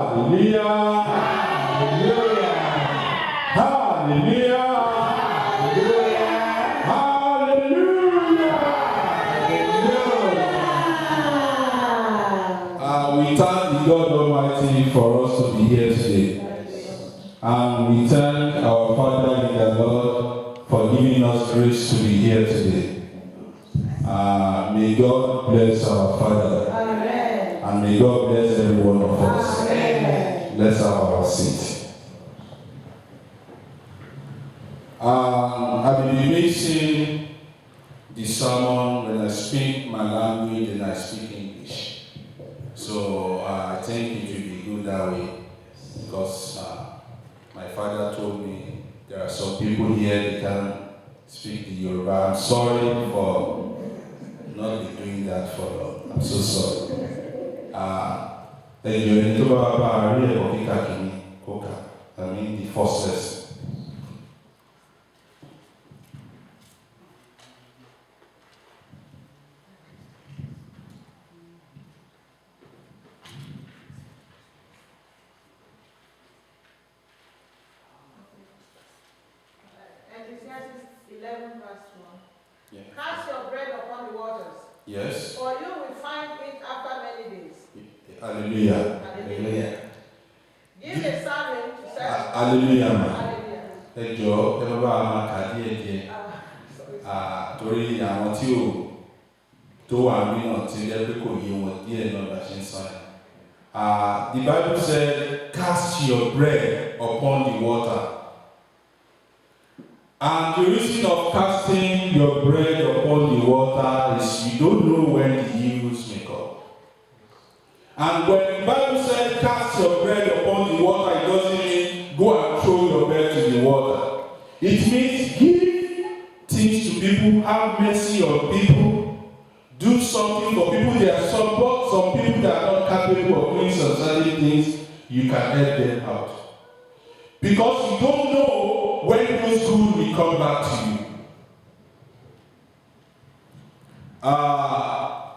Hallelujah. Hallelujah. Hallelujah. We thank the God Almighty for us to be here today. And we thank our Father in the Lord for giving us grace to be here today. May God bless our Father. Amen. And may God bless every one of us. Amen. Let's have our seat. I've been mixing the sermon when I speak my language and I speak English. So I think it will be good that way, because my father told me there are some people here that can't speak the Yoruba. I'm sorry for not be doing that for long. I'm so sorry. I mean the first lesson. Ecclesiastes 11 verse 1. Yeah. Cast your bread upon the waters. Yes. For you will find it after many days. Hallelujah. Hallelujah. Give a servant to serve. Hallelujah. Hallelujah. Torí àwọn tí ò tó wà mìíràn tí jẹ́ pé kò yé wọn díẹ̀ náà bá ṣe ń sọ yẹn. The Bible said, cast your bread upon the water. And the reason of casting your bread upon the water is you don't know when the evils may come. And when the Bible said, cast your bread upon the water, it doesn't mean go and throw your bread to the water. It means give things to people, have mercy on people, do something for people. There are some people that are not capable of doing some certain things. You can help them out. Because you don't know when those good will come back to you.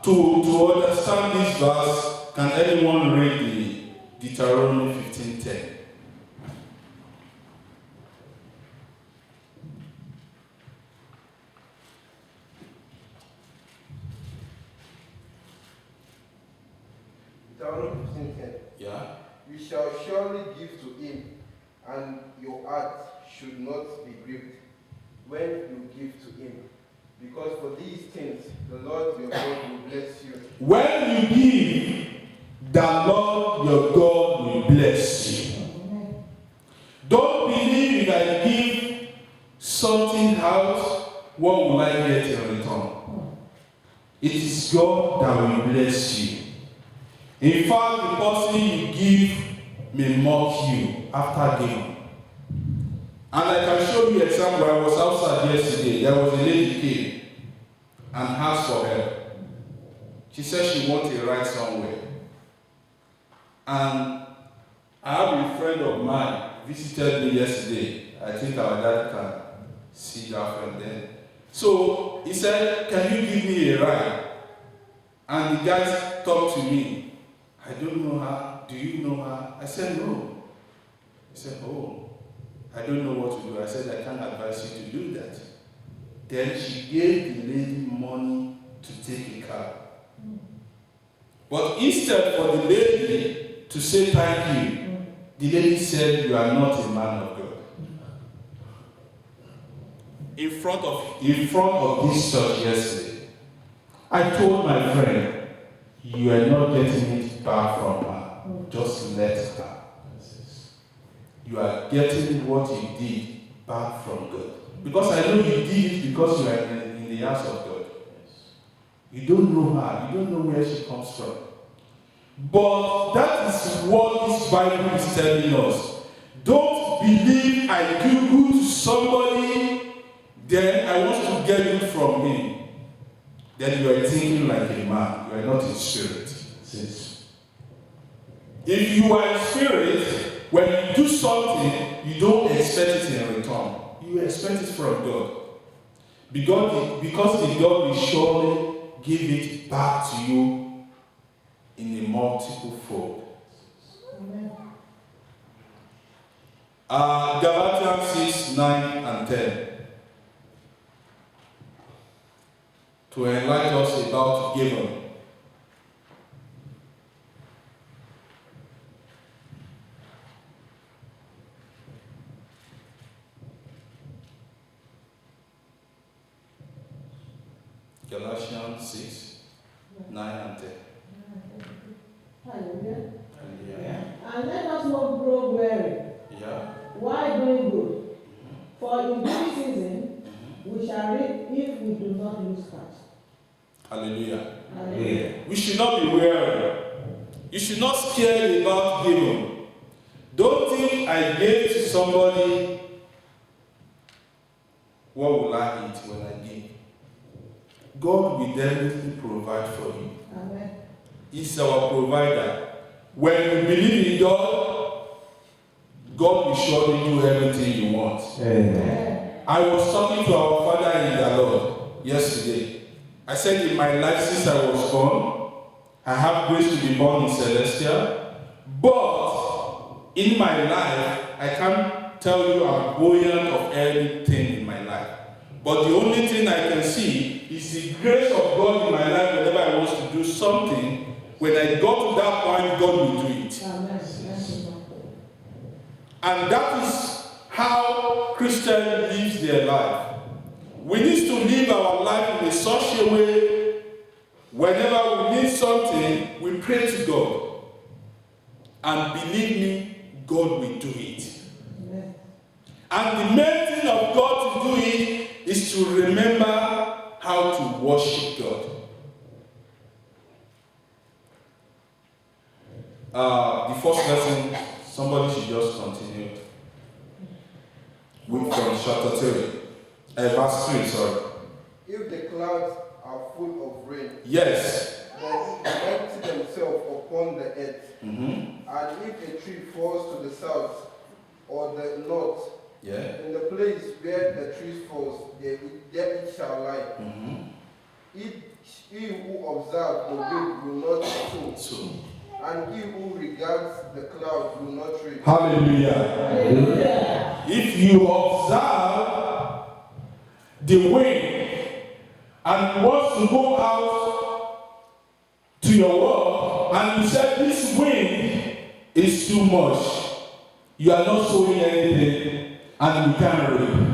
To understand this verse, can anyone read the Deuteronomy 15:10? Deuteronomy 15:10. Yeah. You shall surely give to him, and your heart should not be grieved when you give to him. Because for these things, the Lord your God will bless you. When you give, the Lord your God will bless you. Don't believe if I give something out, what will I get in return? It is God that will bless you. In fact, the person you give may mock you after giving. And I can show you an example. I was outside yesterday. There was a lady came and asked for help. She said she wanted a ride somewhere. And I have a friend of mine visited me yesterday. I think our dad can see that friend then. So he said, can you give me a ride? And the guy talked to me. I don't know her. Do you know her? I said, no. He said, oh, I don't know what to do. I said, I can't advise you to do that. Then she gave the lady money to take a car. But instead for the lady to say thank you, the lady said, you are not a man of God. In front of this church yesterday, I told my friend, you are not getting it back from her. Just let her. You are getting what you did back from God. Because I know you did it because you are in the house of God. You don't know her. You don't know where she comes from. But that is what this Bible is telling us. Don't believe I do good to somebody, then I want to get it from him. Then you are thinking like a man. You are not in spirit. If you are in spirit, when you do something, you don't expect it in return. You expect it from God. Because the God will surely give it back to you in a multiple fold. Galatians 6, 9 and 10. To enlighten us about giving. Galatians 6, 9 and 10. Hallelujah. Yeah. And let us not grow weary Yeah. while doing good. For in due season we shall reap if we do not lose heart. Hallelujah. Hallelujah. We should not be weary. You should not scare about giving. Don't think I gave to somebody, what will I eat when I give? God will definitely provide for you. Amen. He's our provider. When you believe in God, God will surely do everything you want. Amen. I was talking to our Father in the Lord yesterday. I said in my life since I was born, I have grace to be born in Celestia, but in my life, I can't tell you I'm buoyant of anything in my life. But the only thing I can see is the grace of God in my life whenever I want to do something. When I got to that point, God will do it. Amen. And that is how Christians live their life. We need to live our life in such a way, whenever we need something, we pray to God. And believe me, God will do it. Amen. And the main thing of God to do it is to remember how to worship God. The first lesson, somebody should just continue with from chapter 3. Verse 3, sorry. If the clouds are full of rain, Yes. then they empty themselves upon the earth. Mm-hmm. And if a tree falls to the south or the north, Yeah. in the place where the tree falls, there it shall lie. Mm-hmm. He who observes the wind will not sow, So, and he who regards the clouds will not reap. hallelujah. Hallelujah. If you observe the wind and want to go out to your work and you said this wind is too much, you are not sowing anything and you can't reap.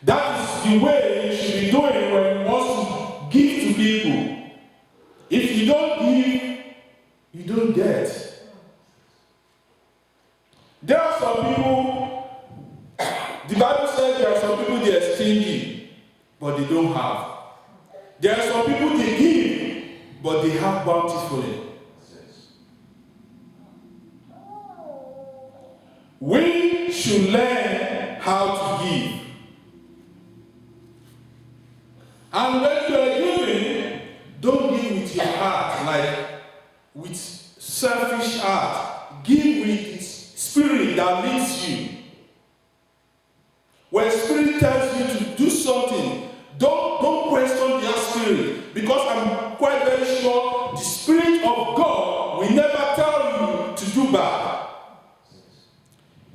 That is the way you should be doing when you want to give to people. If you don't give, you don't get. There are some people, the Bible says there are some people they are stingy, but they don't have. There are some people they give, but they have bountifully. We should learn how to give. And when you are giving, don't give with your heart, like with selfish heart. Give with its spirit that leads you. When spirit tells you to do something, don't question their spirit. Because I'm quite very sure the Spirit of God will never tell you to do bad.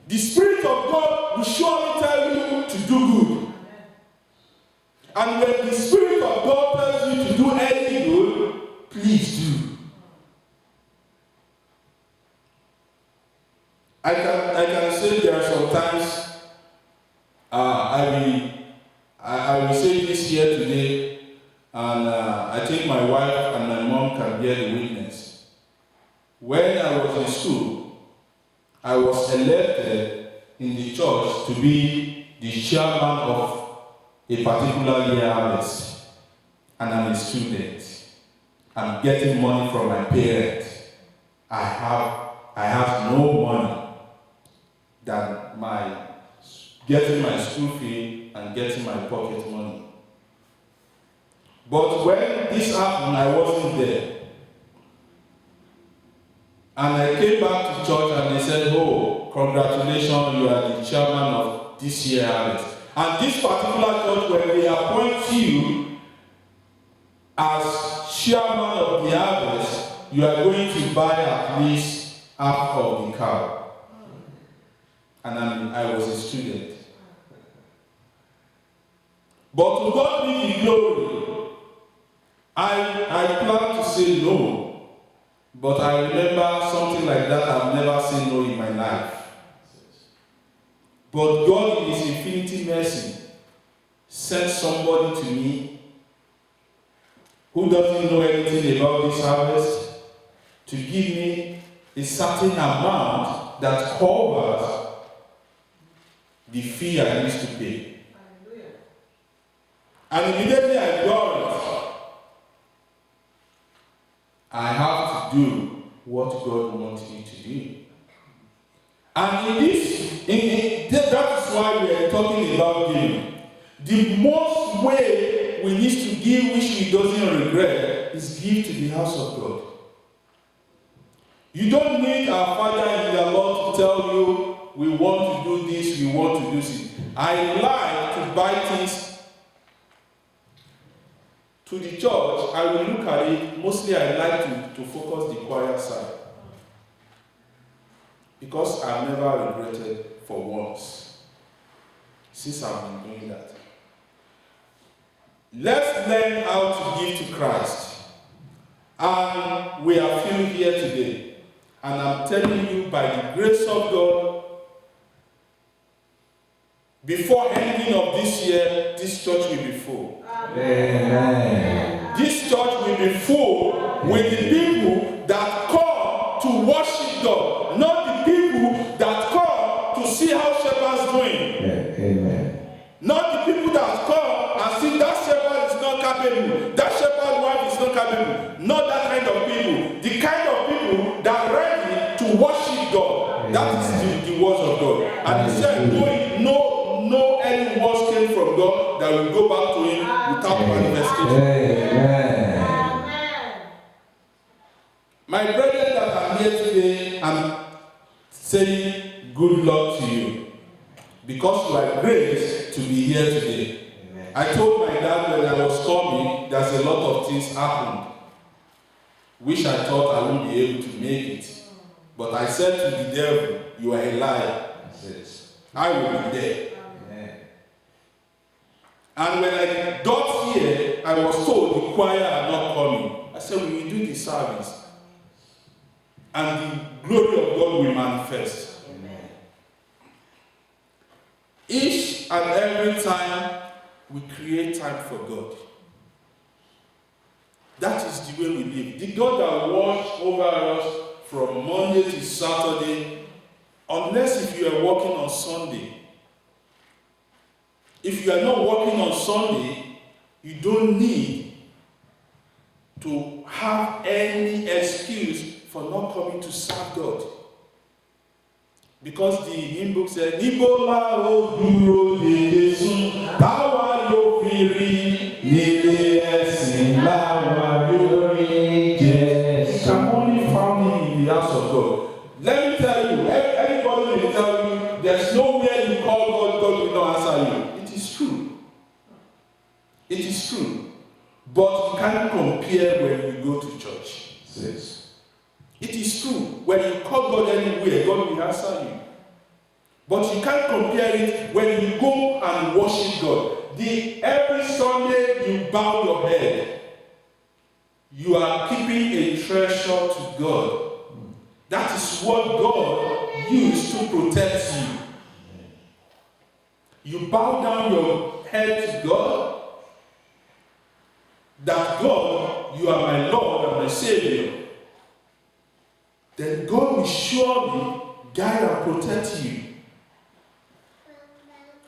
The Spirit of God will surely tell you to do good. And when the Spirit of God tells you to do any good, please do. I can say there are some times I will say this here today, and I think my wife and my mom can bear the witness. When I was in school, I was elected in the church to be the chairman of a particular year harvest, and I'm a student. I'm getting money from my parents. I have no money than my getting my school fee and getting my pocket money. But when this happened, I wasn't there. And I came back to church and they said, "Oh, congratulations, you are the chairman of this year harvest." And this particular church, when they appoint you as chairman of the harvest, you are going to buy at least half of the cow. And I was a student. But to God be the glory. I plan to say no, but I remember something like that I've never said no in my life. But God in His infinity mercy sent somebody to me who doesn't know anything about this harvest to give me a certain amount that covers the fee I used to pay. And immediately I got it. I have to do what God wants me to do. And that is why we are talking about giving. The most way we need to give which we doesn't regret is give to the house of God. You don't need our Father in the Lord to tell you, we want to do this, we want to do this. I like to buy things to the church. I will look at it. Mostly I like to focus the choir side. Because I've never regretted for once since I've been doing that. Let's learn how to give to Christ. And we are few here today. And I'm telling you, by the grace of God, before ending of this year, this church will be full. Amen. This church will be full with the people that come to worship God, not the people that come to see how shepherds doing. Amen. Not the people that come and see that shepherd is not capable, that shepherd wife is not capable. Not that kind of people. The kind of people that are ready to worship God. Amen. That is the words of God. And He said, no any words came from God that will go back to Him without manifestation. Amen. My brethren that are here today, I'm saying good luck to you. Because you are graced to be here today. Amen. I told my dad when I was coming, there's a lot of things happened, which I thought I wouldn't be able to make it. But I said to the devil, you are a liar. Yes. I will be there. Amen. And when I got here, I was told the choir are not coming. I said, we will do the service. And the glory of God will manifest. Amen. Each and every time we create time for God. That is the way we live. The God that watches over us from Monday to Saturday, unless if you are working on Sunday. If you are not working on Sunday, you don't need to have any excuse for not coming to serve God. Because the hymn book said, Nibola o duro de Jesu, tawa lo firi, nile esin lawa lori Jesu. You can only find him in the house of God. Let me tell you, everybody will tell you, there's nowhere you call God, God will not answer you. It is true. It is true. But you can't compare when you go to church. Yes. It is true. When you call God anywhere, God will answer you. But you can't compare it when you go and worship God. Every Sunday you bow your head. You are keeping a treasure to God. That is what God used to protect you. You bow down your head to God. That God, you are my Lord and my Savior. Then God will surely guide and protect you.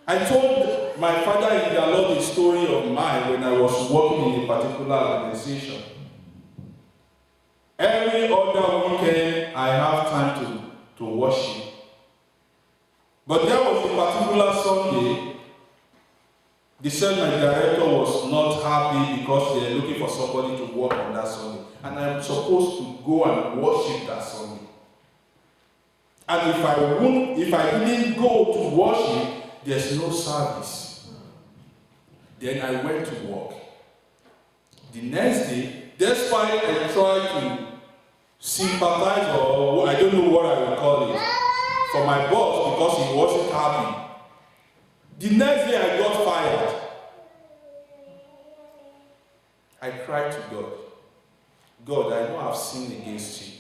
I told my father in the Lord a story of mine when I was working in a particular organization. Every other weekend, I have time to worship. But there was a particular Sunday, they said my director was not happy because they were looking for somebody to work on that Sunday. And I'm supposed to go and worship that Sunday. And if I didn't go to worship, there's no service. Then I went to work. The next day, despite I tried to sympathize, or I don't know what I will call it, for my boss because he wasn't happy. The next day I got fired. I cried to God. God, I know I've sinned against you.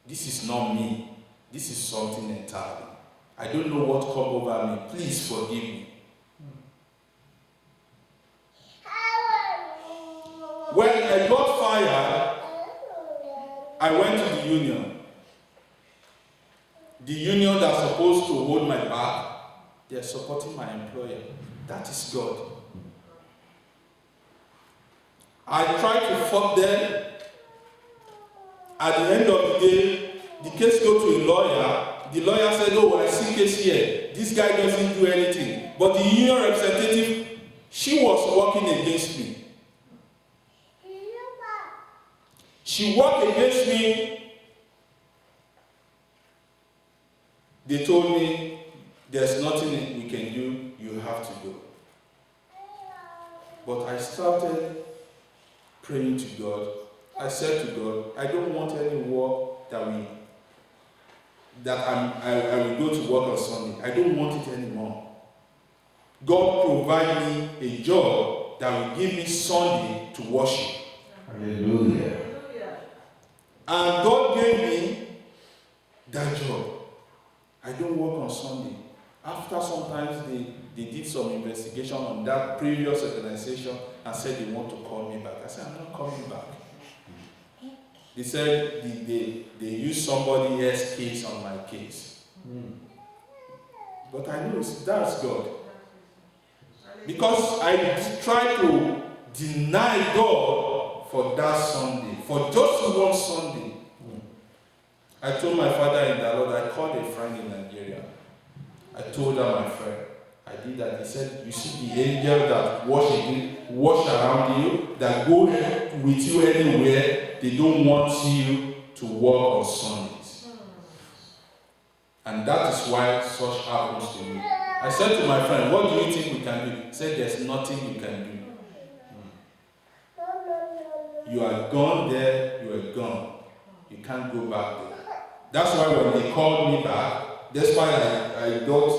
This is not me. This is something entirely. I don't know what come over me. Please forgive me. When I got fired, I went to the union. The union that's supposed to hold my back, they're supporting my employer. That is God. I tried to fuck them. At the end of the day, the case go to a lawyer. The lawyer said, oh, I see case here. This guy doesn't do anything. But the union representative, she was working against me. She worked against me. They told me, there's nothing we can do, you have to go. But I started praying to God. I said to God, I don't want any work that I will go to work on Sunday. I don't want it anymore. God provide me a job that will give me Sunday to worship. Hallelujah. And God gave me that job. I don't work on Sunday. After sometimes they did some investigation on that previous organization and said they want to call me back. I said, I'm not coming back. They said they used somebody else's case on my case. But I know that's God. Because I tried to deny God for that Sunday, for just one Sunday. I told my father in the Lord, I called a friend in Nigeria. I told her, my friend, I did that. He said, you see the angel that wash around you, that go with you anywhere, they don't want you to work on Sundays. And that is why such happens to me. I said to my friend, what do you think we can do? He said, there's nothing you can do. You are gone there, you are gone. You can't go back there. That's why when they called me back, that's why I got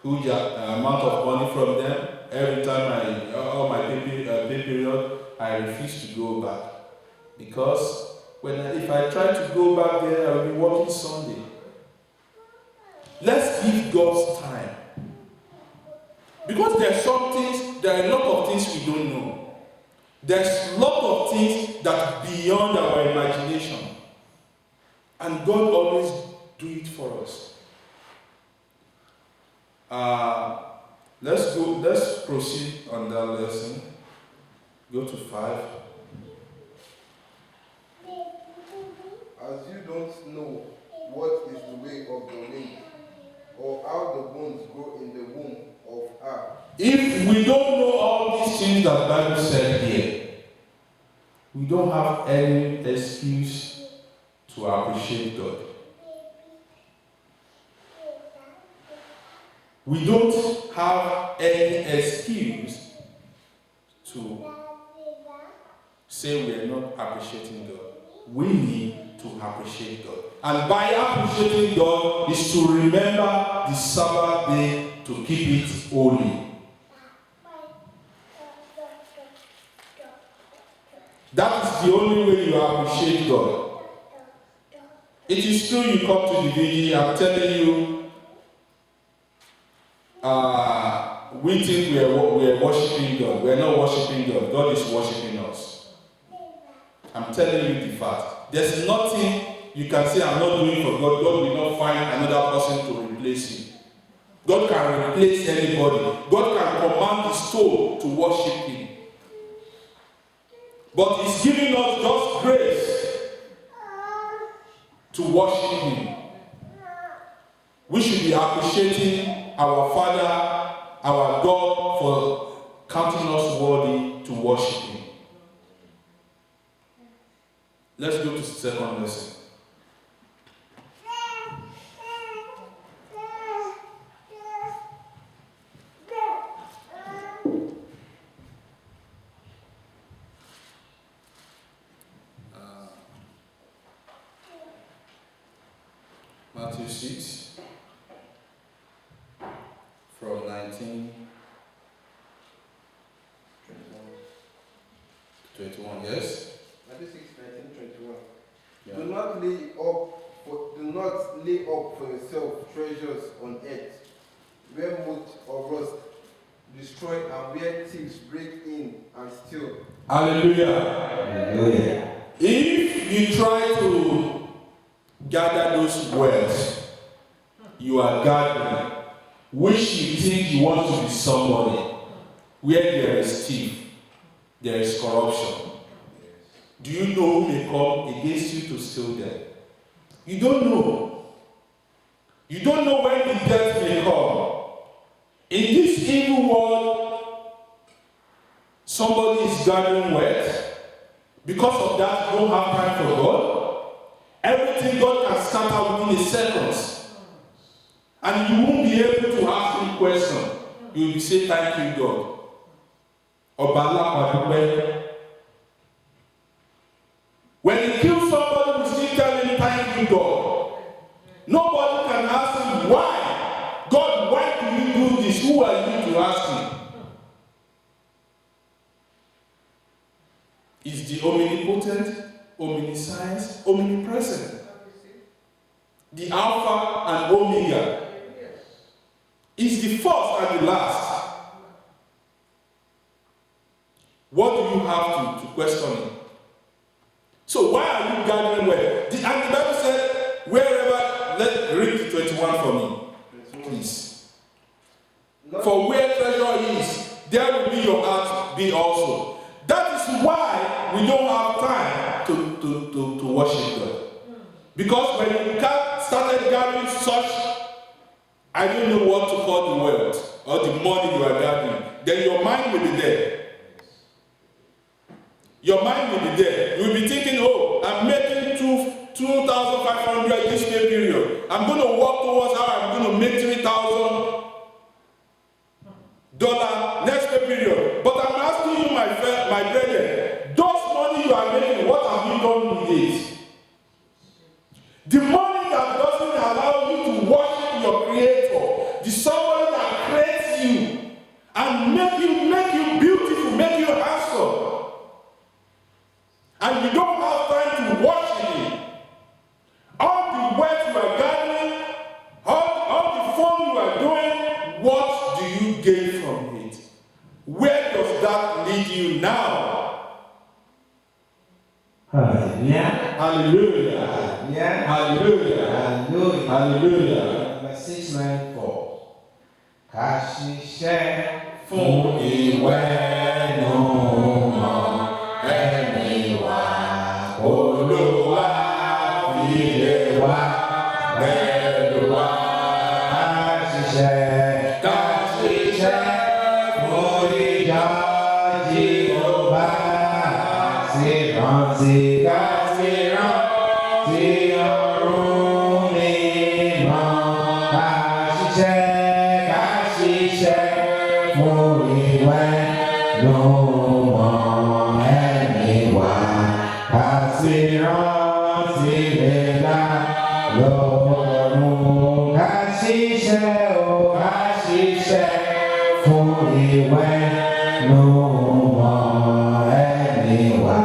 huge amount of money from them. Every time all my pay period, I refuse to go back. Because if I try to go back there, I will be working Sunday. Let's give God's time. Because there are a lot of things we don't know. There's a lot of things that are beyond our imagination. And God always do it for us. Let's proceed on that lesson. Go to 5. As you don't know what is the way of the wind, or how the bones grow in the womb of her. If we don't know all these things that the Bible said here, we don't have any excuse to appreciate God. We don't have any excuse to say we are not appreciating God. We need to appreciate God. And by appreciating God is to remember the Sabbath day to keep it holy. That is the only way you appreciate God. It is true you come to the vigil, I'm telling you, we think we are worshiping God. We are not worshiping God. God is worshiping us. I'm telling you the fact. There's nothing you can say I'm not doing for God. God will not find another person to replace you. God can replace anybody. God can command the stone to worship Him. But He's giving us just grace to worship Him. We should be appreciating our Father, our God, for counting us worthy to worship Him. Let's go to the second lesson. Matthew 6 from 19 21, yes? Matthew 6, 19, 21. Yeah. Do not lay up for yourself treasures on earth, where moth or rust destroy and where thieves break in and steal. Hallelujah. Hallelujah. If you try to gather those words, you are gathering, which you think you want to be somebody, where there is thief, there is corruption. Do you know who may come against you to steal them? You don't know. You don't know when the death may come. In this evil world, somebody is gathering wealth. Because of that, you don't have time for God. Everything God can scatter within a second. And you won't be able to ask him question. You will be saying, thank you, God. When you kill somebody, we still tell him, thank you, God. Nobody can ask him, why? God, why do you do this? Who are you to ask him? Is the omnipotent, omniscience, omnipresent. The Alpha and Omega. Is the first and the last. What do you have to question him? So why are you gathering well? And the Bible said, wherever, let's read 21 for me, please. For where treasure is, there will be your heart be also. That is why we don't have time to worship God. Because when you started gathering such, I don't know what to call the wealth or the money you are gathering, then your mind will be there. Your mind will be there. You will be thinking, oh, I'm making 2,500 this pay period. I'm going to work towards how I'm going to make $3,000 next pay period. But I'm asking you, my brethren, those money you are making, what have you done with it? The money that doesn't allow you to worship your Creator, the somebody that creates you and make you beautiful, make you handsome. And you don't have time to worship him. All the wealth you are gathering, all the fun you are doing, what do you gain from it? Where does that lead you now? Hallelujah. Hallelujah. Hallelujah. Hallelujah. Hallelujah. Hallelujah. Number 694. Kashishe Fún ìwẹ̀ nù mọ́. Olúwa fi lé wa pẹ̀lú wa. Káṣíṣẹ́ fún ìjọ Jèhófà, rántí ọ̀run mímọ́. Káṣíṣẹ́ fún ìwẹ̀ nù mọ́ ẹ̀mí wa. Rántí lẹ́la lọ́rùn. Káṣíṣẹ́ fún ìwẹ̀ nù mọ́ ẹ̀mí wa.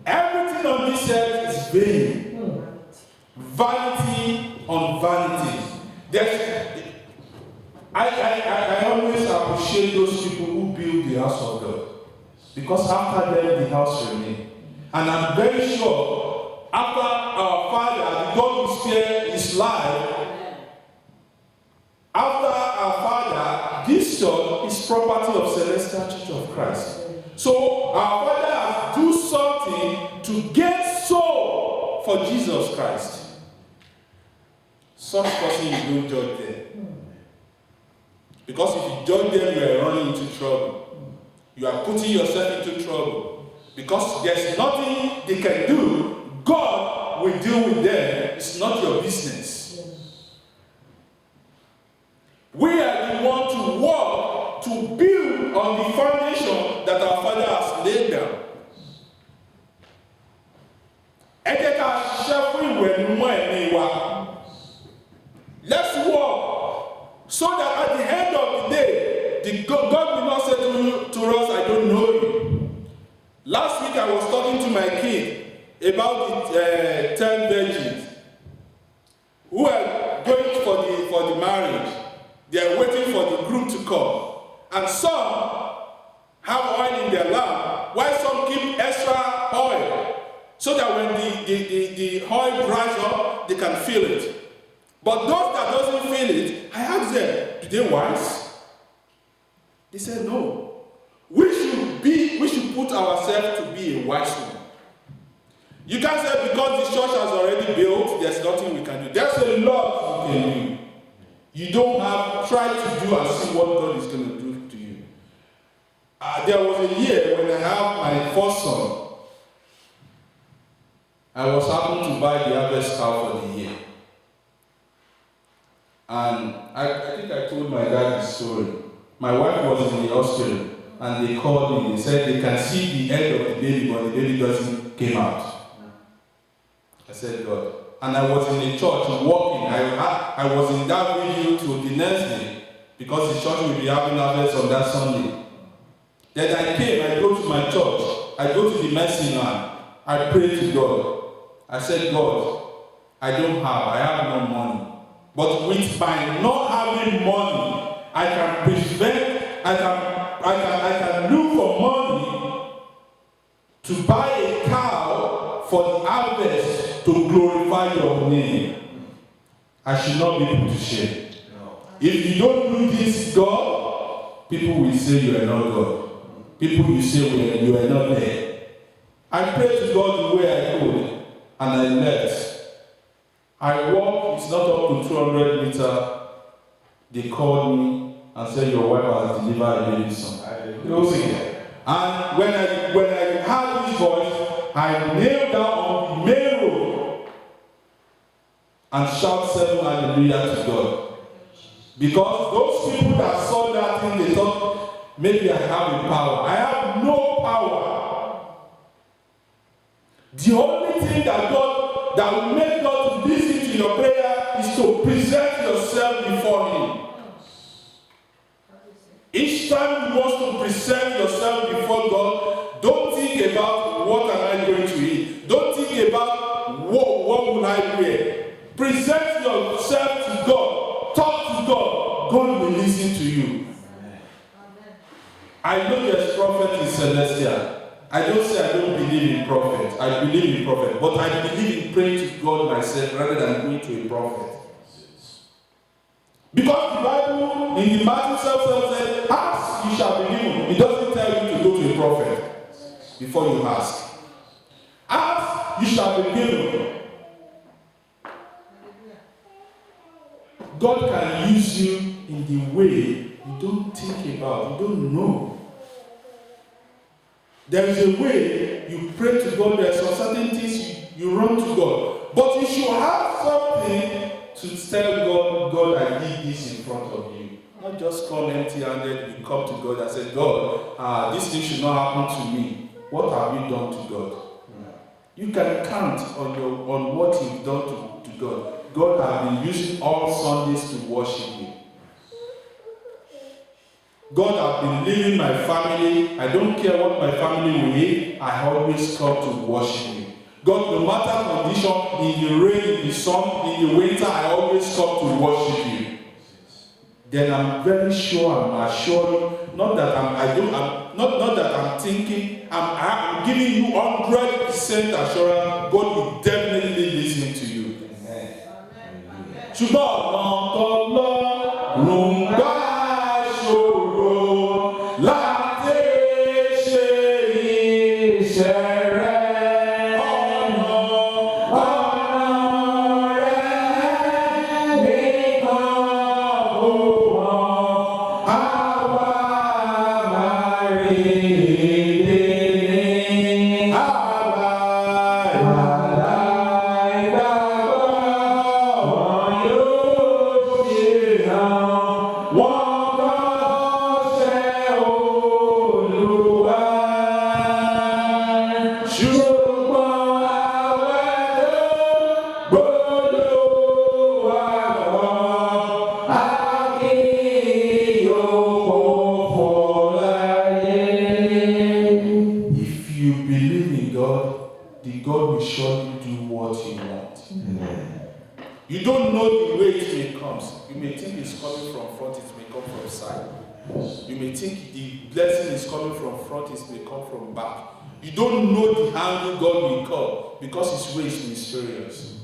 Everything on this earth is vain. Vanity on vanity. I always appreciate those people who build the house of God. Because after them, the house remains. And I'm very sure, after our Father, God will spare his life. After our Father, this church is property of Celestial Church of Christ. So our Father has do something to get soul for Jesus Christ. Such person you don't judge them. Because if you judge them, you are running into trouble. You are putting yourself into trouble. Because there's nothing they can do. God will deal with them. It's not your business. We are the one to work to build on the foundation that our Father has laid down. Let's work so that at the end of the day, God will not say to us, I don't know you. Last week I was talking to my kid about the 10 virgins who are going for the marriage. They are waiting for the groom to come. And some have oil in their lamp, while some keep extra oil, so that when the oil dries up, they can feel it. But those that doesn't feel it, I asked them, do they wise? They said no. We should put ourselves to be a wise one. You can't say because the church has already built, there's nothing we can do. There's a lot you can do. You don't have, try to do and see what God is going to do to you. There was a year when I have my first son. I was happened to buy the harvest cow for the year. And I think I told my dad the story. My wife was in the hospital and they called me. They said they can see the head of the baby, but the baby doesn't come out. I said, God. And I was in the church walking. I was in that video till the next day because the church will be having harvest on that Sunday. Then I came, I go to my church, I go to the medicine man, I pray to God. I said, God, I have no money. But with my not having money, I can prevent, I can look for money to buy a cow for the harvest to glorify your name. I should not be put to shame. If you don't do this, God, people will say you are not God. People will say you are not there. I prayed to God the way I could, and I left. I walked, it's not up to 200 meters. They called me and said, your wife has delivered a baby son. And when I heard his voice, I knelt down on the main road and shouted 7 hallelujah to God. Because those people that saw that thing, they thought, maybe I have a power. I have no power. The only thing that will make God listen to your prayer is to present yourself before Him. Each time you want to present yourself before God, don't think about what am I going to eat. Don't think about what will I wear. Present yourself to God. Talk to God. God will listen to you. I know there's prophet in Celestia. I don't say I don't believe in prophet. I believe in prophet. But I believe in praying to God myself rather than going to a prophet. Because the Bible in the Matthew 7 says, ask, you shall be given. It doesn't tell you to go to a prophet before you ask. Ask, you shall be given. God can use you in the way you don't think about, you don't know. There is a way you pray to God, there are some certain things you run to God. But you should have something to tell God, God, I did this in front of you. Not just come empty-handed, you come to God and say, God, this thing should not happen to me. What have you done to God? You can count on what you've done to God. God has been using all Sundays to worship you. God has been leading my family. I don't care what my family will eat. I always come to worship you. God, no matter condition, in the rain, in the sun, in the winter, I always come to worship you. Then I'm very sure, I'm assured, not that I'm thinking, I'm giving you 100% assurance, God will definitely listen to you. Ṣùgbọ́n Ọlọ́run gbà ṣòro láti ṣe iṣẹ́ rẹ̀. Ọ̀nà rẹ̀ nìkan ó mọ̀, àwa máa rí i. Àwa you don't know the way it comes. You may think it's coming from front, it may come from side. You may think the blessing is coming from front, it may come from back. You don't know the angle God will come because His way is mysterious.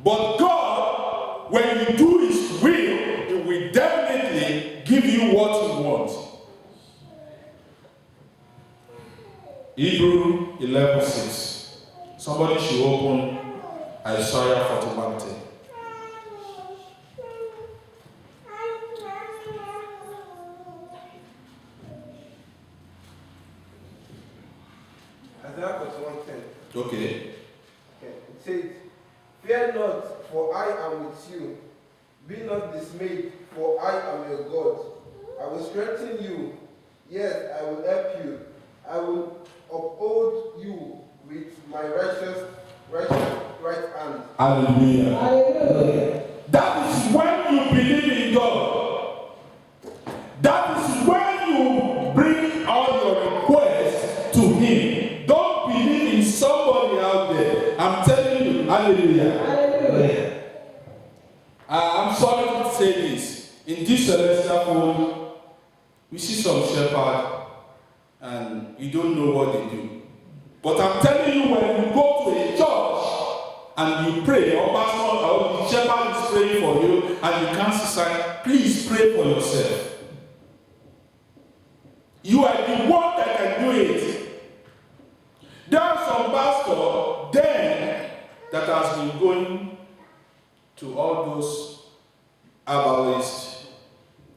But God, when you do His will, He will definitely give you what you want. Hebrew 11:6. Somebody should open Isaiah 41:10. Isaiah 41:10. Okay. It says, fear not, for I am with you. Be not dismayed, for I am your God. I will strengthen you. Yes, I will help you. I will uphold you with my righteous right hand. Hallelujah. Hallelujah. That is when you believe in God. That is when you bring all your requests to Him. Don't believe in somebody out there. I'm telling you, hallelujah. Hallelujah. I'm sorry to say this. In this celestial fold, we see some shepherd and you don't know what they do. But I'm telling you, when you go to a church and you pray, or pastor or the shepherd is praying for you and you can't decide, please pray for yourself. You are the one that can do it. There are some pastors then that has been going to all those herbalists,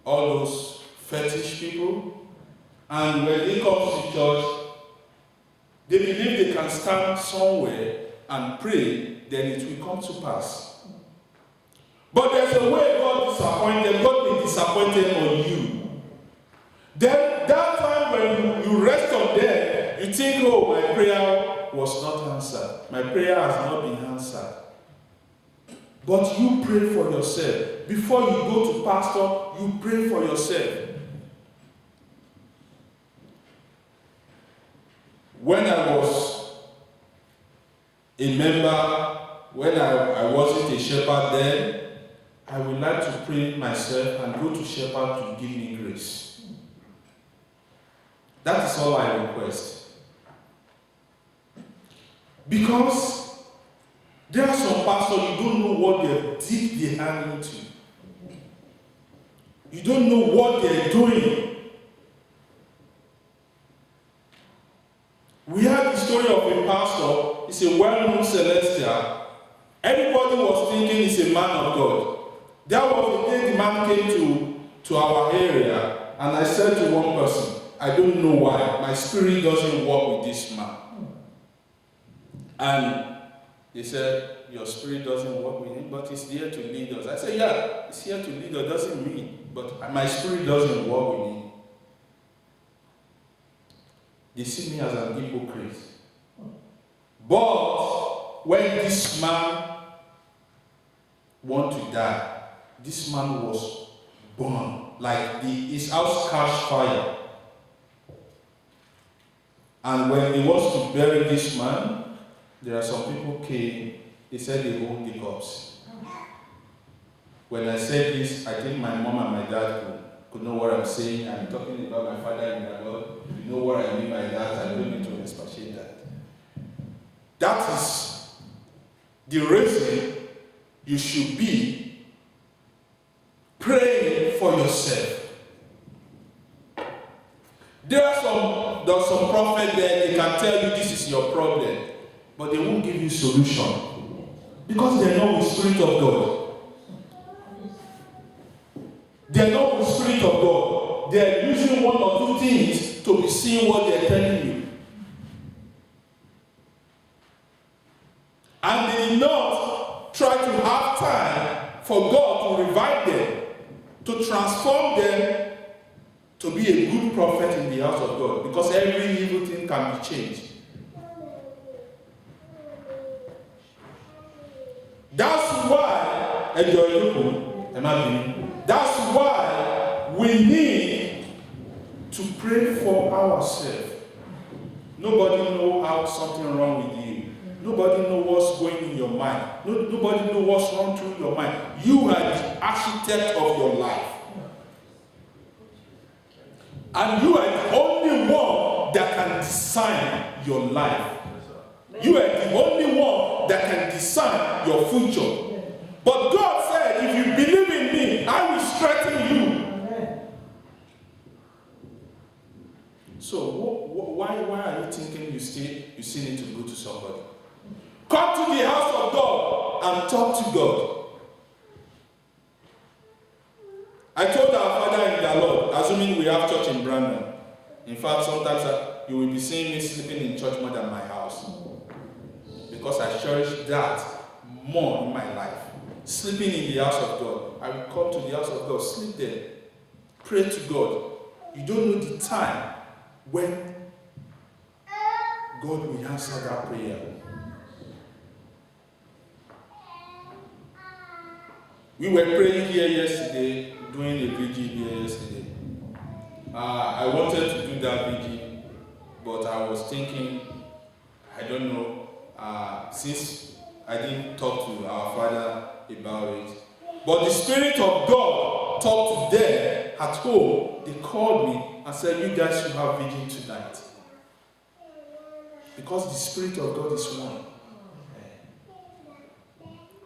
all those fetish people, and when they come to church, they believe they can stand somewhere and pray, then it will come to pass. But there's a way God disappointed, God will be disappointed on you. Then that time when you rest on them, you think, oh, my prayer was not answered. My prayer has not been answered. But you pray for yourself. Before you go to pastor, you pray for yourself. When I was a member, when I wasn't a shepherd then, I would like to pray myself and go to shepherd to give me grace. That is all I request. Because there are some pastors, you don't know what they're deep their hand into. You don't know what they're doing. We had the story of a pastor, he's a well-known celestial. Everybody was thinking he's a man of God. There was a day the man came to our area, and I said to one person, I don't know why, my spirit doesn't work with this man. And he said, your spirit doesn't work with him, but he's here to lead us. I said, yeah, he's here to lead us, doesn't mean, but my spirit doesn't work with him. They see me as an hypocrite. But when this man wanted to die, this man was burned, like his house catch fire. And when he was to bury this man, there are some people came, they said they hold the corpse. When I said this, I think my mom and my dad could know what I'm saying. I'm talking about my father in the Lord. You know what I mean by that. I don't need to expatiate that. That is the reason you should be praying for yourself. There's some prophet there, they can tell you this is your problem, but they won't give you solution because they're not with the Spirit of God. They're not with the Spirit of God. They're using one or two things to be seeing what they're telling you. And they did not try to have time for God to revive them, to transform them to be a good prophet in the house of God. Because every evil thing can be changed. That's why, that's why we need to pray for ourselves. Nobody knows how something wrong with you. Nobody knows what's going in your mind. Nobody knows what's wrong through your mind. You are the architect of your life. And you are the only one that can design your life. You are the only one that can design your future. But God said, if you believe in me, I will strengthen you. So why are you thinking you still need to go to somebody? Come to the house of God and talk to God. I told our father in the Lord, assuming we have church in Brandon. In fact, sometimes you will be seeing me sleeping in church more than my house. Because I cherish that more in my life. Sleeping in the house of God. I will come to the house of God, sleep there, pray to God. You don't know the time when God will answer that prayer. We were praying here yesterday, doing a vigil here yesterday. I wanted to do that vigil, but I was thinking, I don't know, since I didn't talk to our father about it. But the Spirit of God talked to them at home. They called me and said, you guys should have vigil tonight. Because the Spirit of God is one.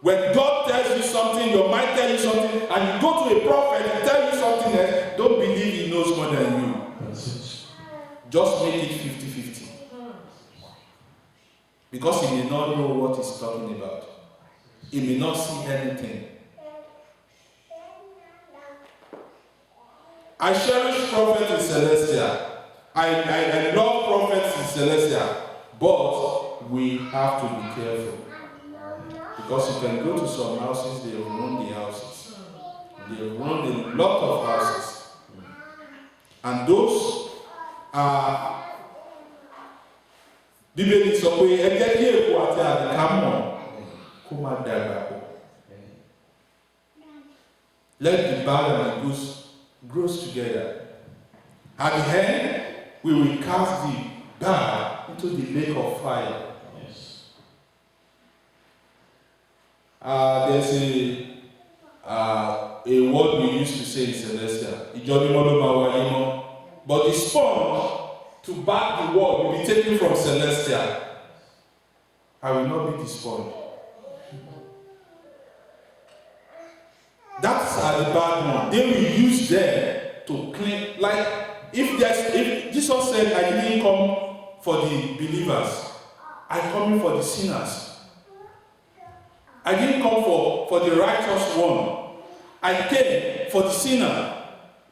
When God tells you something, your mind tells you something, and you go to a prophet and tell you something else, don't believe he knows more than you. Just make it 50-50. Because he may not know what he's talking about. He may not see anything. I cherish prophets in Celestia. I love prophets in Celestia. But we have to be careful. Because you can go to some houses, they run the houses. They run a lot of houses. And those are Bíbélì sọ pé ẹ jẹ́ kí èkó àti àdìkámọ̀ kó má dàgbà pọ̀. let the bad and the good grows together. At the end, we will cast the bad into the lake of fire. Yes. There's a word we used to say in Celestia, but the sponge to back the word will be taken from Celestia. I will not be the sponge. That's the bad one. They will use them to clean. Like if Jesus said, "I didn't come for the believers, I come for the sinners." I didn't come for the righteous one. I came for the sinner.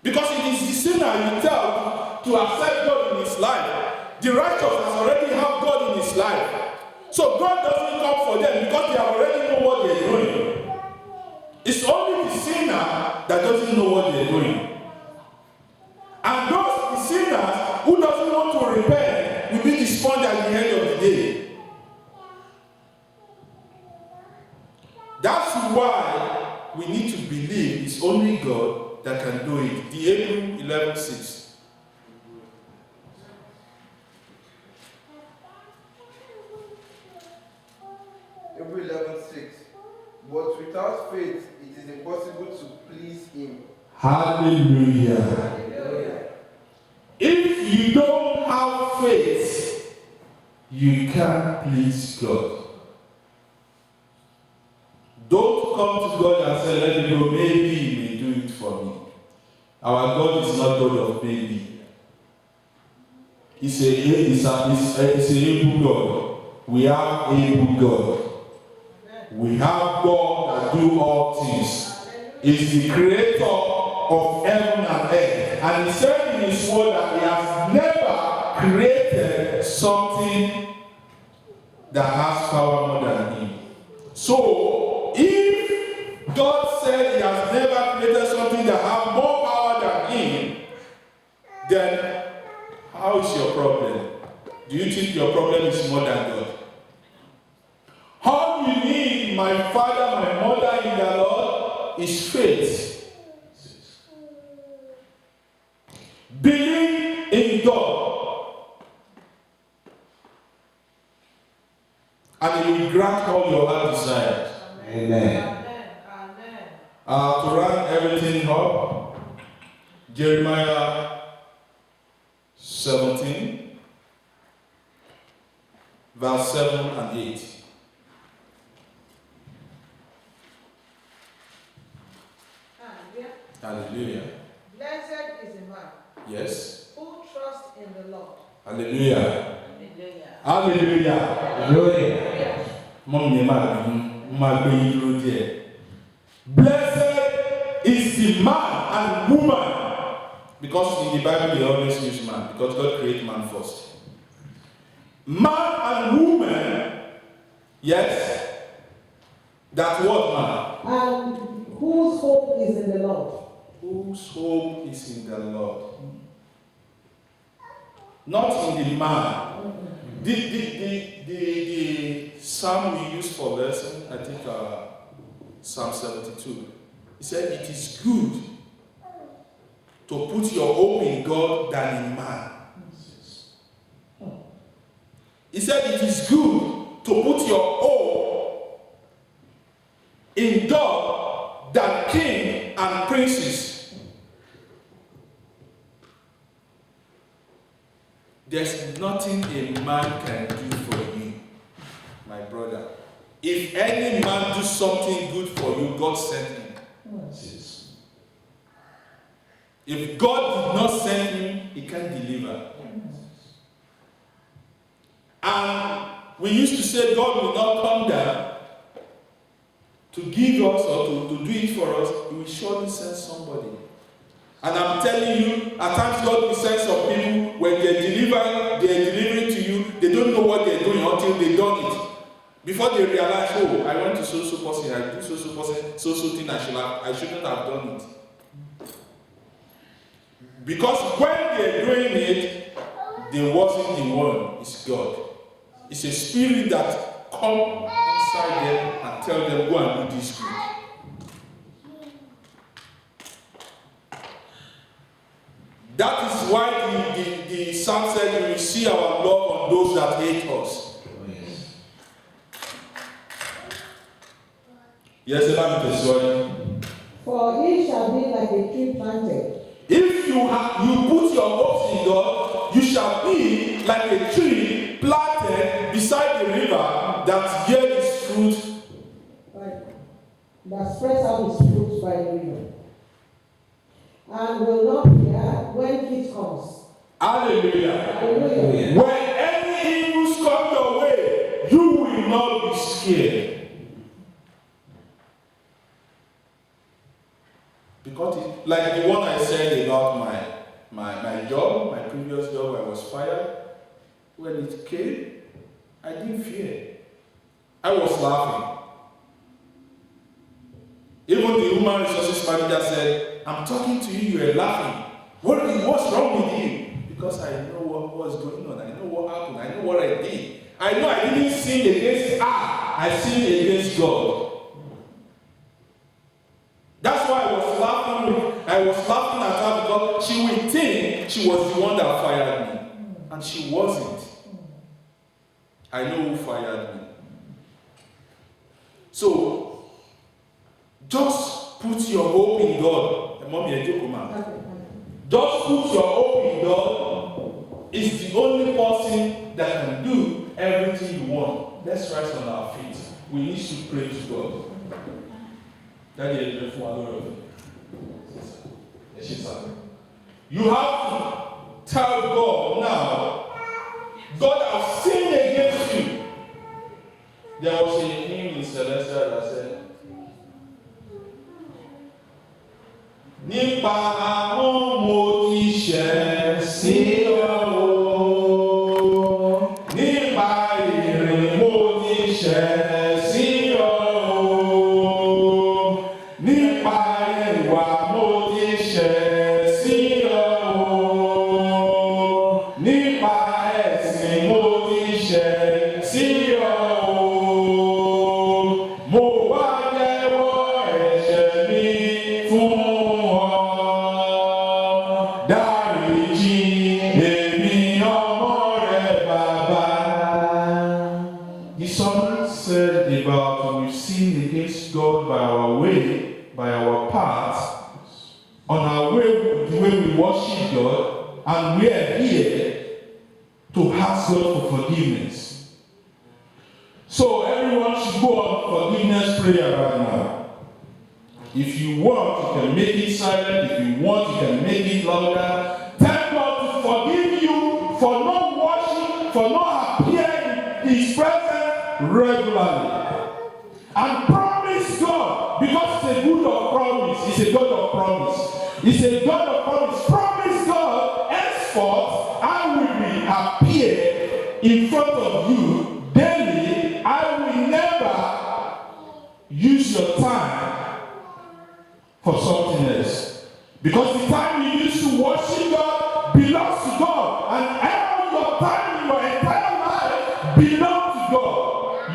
Because it is the sinner you tell to accept God in his life. The righteous has already have God in his life. So God doesn't come for them because they already know what they're doing. It's only the sinner that doesn't know what they're doing. And those the sinners who doesn't want to repent will be the sponge at the end of the day. That's why we need to believe it's only God that can do it. The Hebrew 11:6. Hebrew 11:6. But without faith, it is impossible to please him. Hallelujah. Hallelujah. If you don't have faith, you can't please God. Don't come to God and say, "Let me go, maybe he may do it for me." Our God is not God of maybe. He's a able God. We have able God. We have God that do all things. He's the creator of heaven and earth. And he said in his word that he has never created something that has power more than him. So, if God said he has never created something that has more power than him, then how is your problem? Do you think your problem is more than God? All you need, my father, my mother in the Lord, is faith. Believe in God. And he will grant all your heart desires. Amen. To run everything up, Jeremiah 17, verse 7 and 8. Hallelujah. Blessed is the man Yes. who trusts in the Lord. Hallelujah. Hallelujah. Hallelujah. Blessed is the man and woman. Because in the Bible they always use man. Because God created man first. Man and woman. Yes. That what man? And whose hope is in the Lord. Whose hope is in the Lord. Not in the man. The psalm we use for lesson, I think Psalm 72. He said it is good to put your hope in God than in man. He said it is good to put your hope in God than king and princes. There's nothing a man can do for you, my brother. If any man do something good for you, God sent him. If God did not send him, he can't deliver. And we used to say God will not come down to give us or to do it for us. He will surely send somebody. And I'm telling you, at times God will send some people when they're delivering to you, they don't know what they're doing until they've done it. Before they realize, oh, I went to so person, I do so person, so thing I shouldn't have done it. Because when they're doing it, they wasn't the one, it's God. It's a spirit that come inside them and tell them, go and do this good. That is why the psalm said we will see our love on those that hate us. Oh, yes. Yes, Evan Pessoa. For he shall be like a tree planted. If you put your hopes in God, you shall be like a tree planted beside the river that yields fruit. That spreads out his fruits by the river. And will not fear when heat comes. Hallelujah. Hallelujah. When any evils come your way, you will not be scared. Because like the one I said about my job, my previous job, I was fired. When it came, I didn't fear. I was laughing. Even the human resources manager said, I'm talking to you, you are laughing. What's wrong with you? Because I know what was going on. I know what happened. I know what I did. I know I didn't sin against I sinned against God. That's why I was laughing at her because she would think she was the one that fired me. And she wasn't. I know who fired me. So, just put your hope in God. Mommy, just put your hope in God. Is the only person that can do everything you want. Let's rise on our feet. We need to pray to God. You have to tell God now, God, I've sinned against you. There was a hymn in Celestial that said, Nípa àwọn mo ti ṣẹ̀ sí ọ. Nípa ìrìn mo ti ṣẹ̀ sí ọ. Nípa ìwà mo ti ṣẹ̀ sí ọ. Nípa ẹ̀sìn mo ti ṣẹ̀ sí ọ. Mo wá jẹ́wọ́ ẹ̀ṣẹ̀ mi fún God by our way, by our path, on our way, the way we worship God, and we are here to ask God for forgiveness. So everyone should go on forgiveness prayer right now. If you want, you can make it silent. If you want, you can make it louder. Thank God to forgive you for not washing, for not appearing in His presence regularly. And promise God, because it's a good of promise, it's a God of promise. It's a God of promise. Promise God, henceforth, I will appear in front of you daily. I will never use your time for something else. Because the time you use to worship God belongs to God. And all your time in your entire life belongs to God.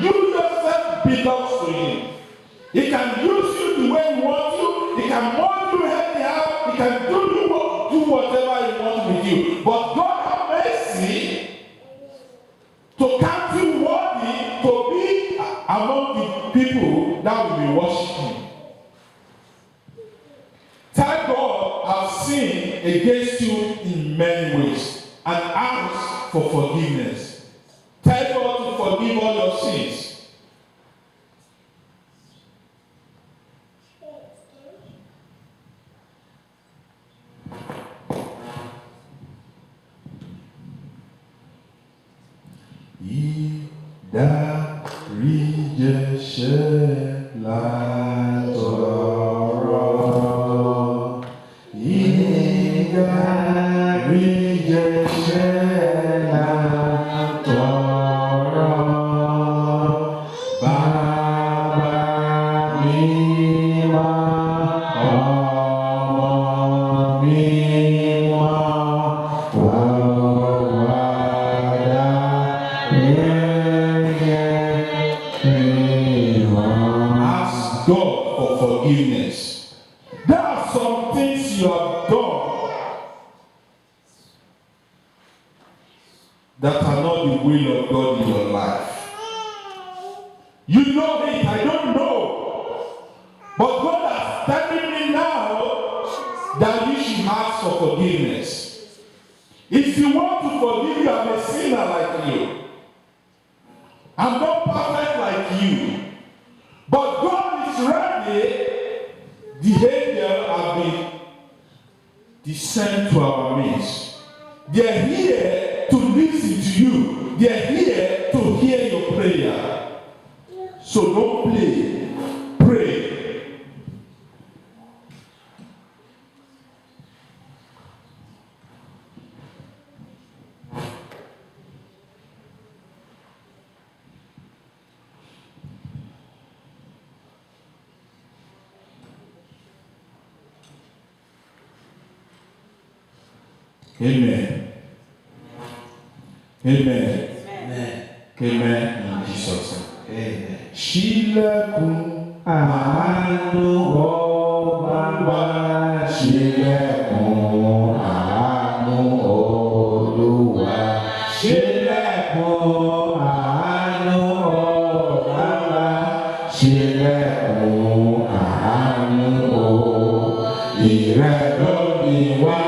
You yourself belongs to Him. He can use you the way He wants you. He can mold you anyhow. He can do whatever He wants with you. But God have mercy to count you worthy to be among the people that will be worshiping. Tell God, I've sinned against you in many ways and ask for forgiveness. Tell God to forgive all your sins. that are not the will of God in your life. You know it, I don't know. But God has telling me now that you should ask for forgiveness. If you want to forgive you, I'm a sinner like you. I'm not perfect like you. But God is ready. The angel have been descend to our midst. They are here to listen to you. They are here to hear your prayer. So don't play. Pray. Amen. Amen. Amen. Amen. In Jesus' name. Amen. Ṣílẹ̀kùn Àánú Ọba, ṣílẹ̀kùn àánú Olúwa, ṣílẹ̀kùn àánú Ọba, ṣílẹ̀kùn àánú Olúwa. Ìrẹ lónìí wá,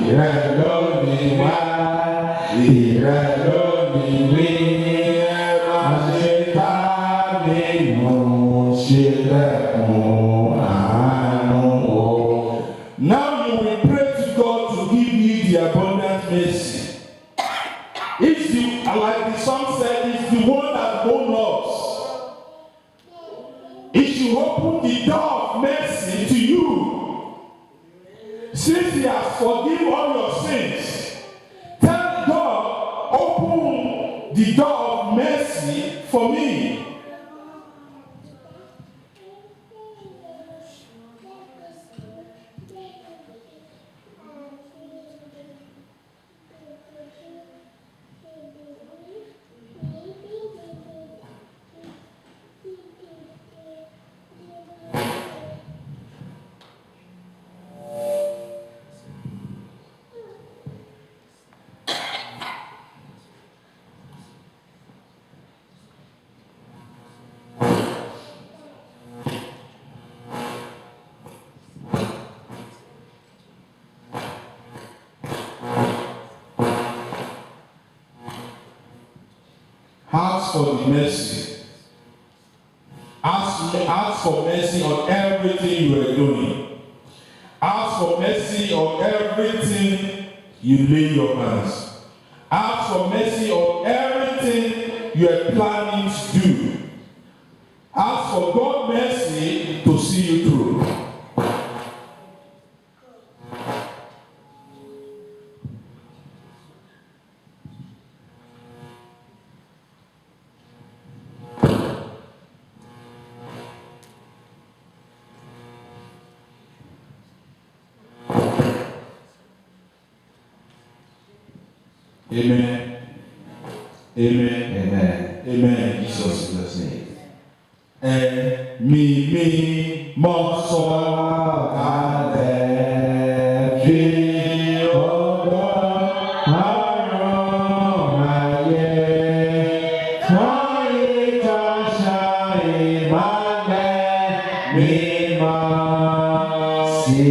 ìrẹ lónìí wá, ìrẹ lónìí wí, má ṣe ká nínú ṣílẹ̀kùn àánú Olúwa. Now you will pray to God to give you the abundant mercy. It's the, like the song said, it's the one that owns us. It should open the door of mercy to you. Since He has forgiven all your sins, tell God, open the door of mercy for me. Ask for the mercy. Ask for mercy on everything you are doing. Ask for mercy on everything you lay your hands. Ask for mercy on everything you are planning to do. Ask for God's mercy to see you through. Amen. Amen. Amen. Amen. In Jesus' name. Ẹ̀mí mọ́ sọ̀kalẹ̀ fi ọ̀dọ̀ Àrùn ayé, wọ́n ìtọ́ṣà ìmọ́lẹ̀ mímọ́ sí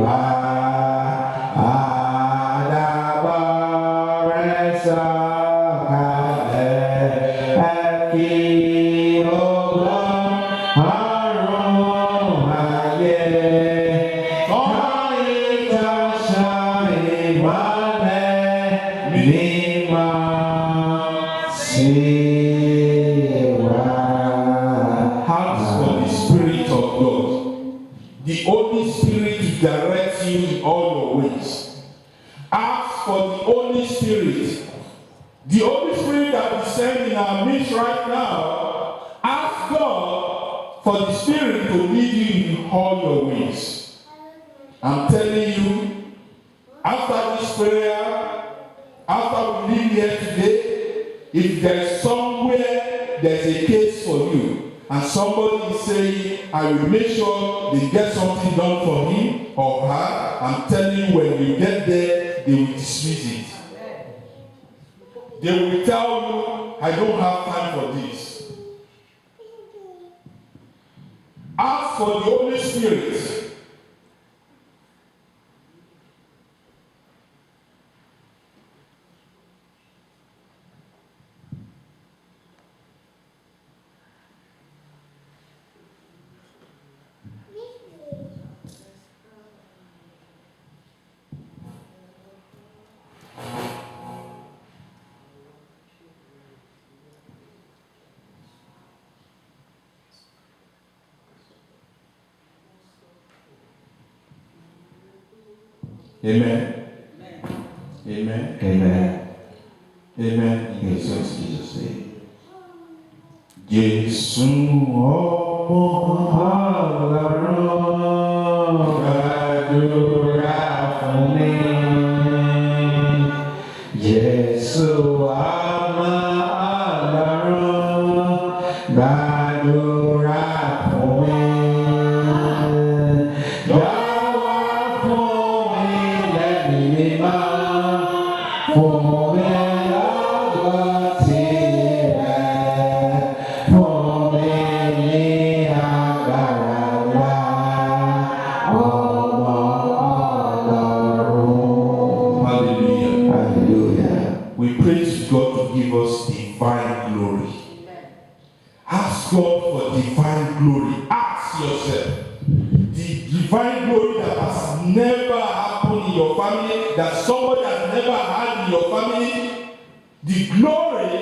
wa. Àdàbọ̀ rẹ̀ sọ̀kalẹ̀, ẹ fi ògo àrùn ayé. Wọ́n ìtọ́ṣà ìmọ́lẹ̀ mímọ́ sí wa. Ask for the Spirit of God, the Holy Spirit to direct you in all your ways. Ask for the Holy Spirit, the Holy Spirit that is sent in our midst right now. Ask God for the Spirit to lead you in all your ways. I'm telling you, after this prayer, after we leave here today, if there's somewhere there's a case for you, and somebody is saying, I will make sure they get something done for him or her, I'm telling you, when you get there, they will dismiss it. they will tell you, I don't have time for this. Ask for the Holy Spirit. Amen. Amen. Amen. Amen. In Jesus' name. Jésù ọmọ Ọlọ́run gbàdúrà fún mi. Jésù ọmọ Ọlọ́run gbàdúrà fún mi. Jọ̀wọ́ fún mi lẹ́mìí mímọ́, fún mi lọ́gọ́ tirẹ̀, fún mi ní agbára ńlá, ọmọ Ọlọ́run. Hallelujah. Hallelujah. We pray to God to give us divine glory. Ask God for divine glory. Ask yourself. The divine glory that has never happened in your family, that somebody has never had in your family, the glory